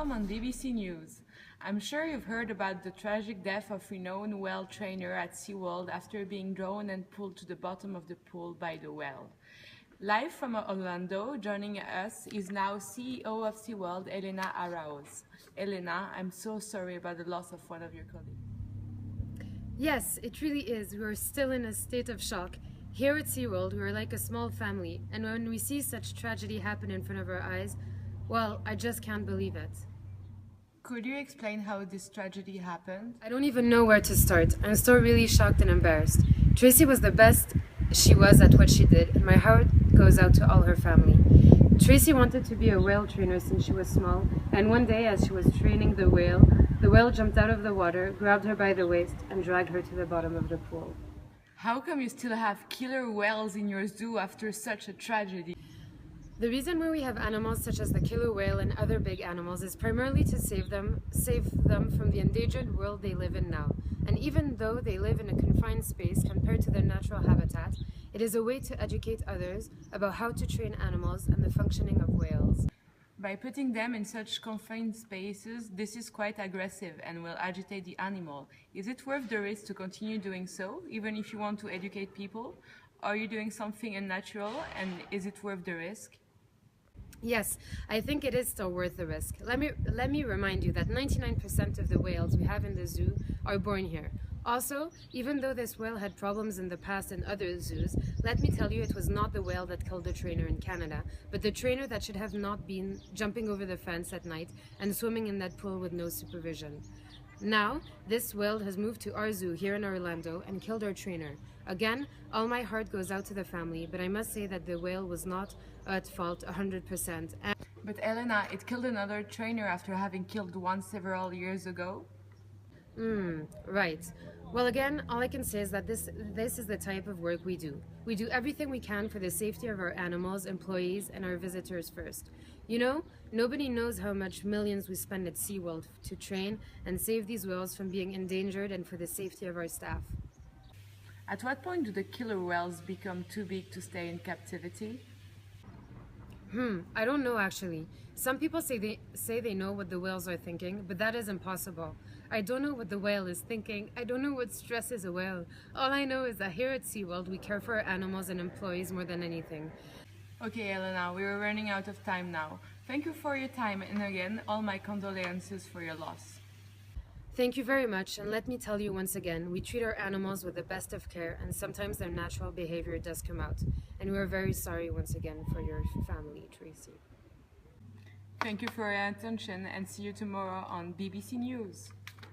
Tom on BBC News. I'm sure you've heard about the tragic death of renowned whale trainer at SeaWorld after being drawn and pulled to the bottom of the pool by the whale. Live from Orlando, joining us is now CEO of SeaWorld, Elena Arauz. Elena, I'm so sorry about the loss of one of your colleagues. Yes, it really is. We're still in a state of shock. Here at SeaWorld, we're like a small family, and when we see such tragedy happen in front of our eyes, well, I just can't believe it. Could you explain how this tragedy happened? I don't even know where to start. I'm still really shocked and embarrassed. Tracy was the best she was at what she did, and my heart goes out to all her family. Tracy wanted to be a whale trainer since she was small, and one day as she was training the whale jumped out of the water, grabbed her by the waist, and dragged her to the bottom of the pool. How come you still have killer whales in your zoo after such a tragedy? The reason why we have animals such as the killer whale and other big animals is primarily to save them from the endangered world they live in now. And even though they live in a confined space compared to their natural habitat, it is a way to educate others about how to train animals and the functioning of whales. By putting them in such confined spaces, this is quite aggressive and will agitate the animal. Is it worth the risk to continue doing so, even if you want to educate people? Are you doing something unnatural, and is it worth the risk? Yes, I think it is still worth the risk. Let me remind you that 99% of the whales we have in the zoo are born here. Also, even though this whale had problems in the past in other zoos, let me tell you it was not the whale that killed the trainer in Canada, but the trainer that should have not been jumping over the fence at night and swimming in that pool with no supervision. Now, this whale has moved to our zoo here in Orlando and killed our trainer. Again, all my heart goes out to the family, but I must say that the whale was not at fault 100%. But Elena, it killed another trainer after having killed one several years ago? Right. Well, again, all I can say is that this is the type of work we do. We do everything we can for the safety of our animals, employees, and our visitors first. You know, nobody knows how much millions we spend at SeaWorld to train and save these whales from being endangered and for the safety of our staff. At what point do the killer whales become too big to stay in captivity? I don't know actually. Some people say they know what the whales are thinking, but that is impossible. I don't know what the whale is thinking. I don't know what stresses a whale. All I know is that here at SeaWorld we care for our animals and employees more than anything. Okay, Elena, we are running out of time now. Thank you for your time, and again, all my condolences for your loss. Thank you very much, and let me tell you once again, we treat our animals with the best of care, and sometimes their natural behavior does come out. And we are very sorry once again for your family, Tracy. Thank you for your attention, and see you tomorrow on BBC News.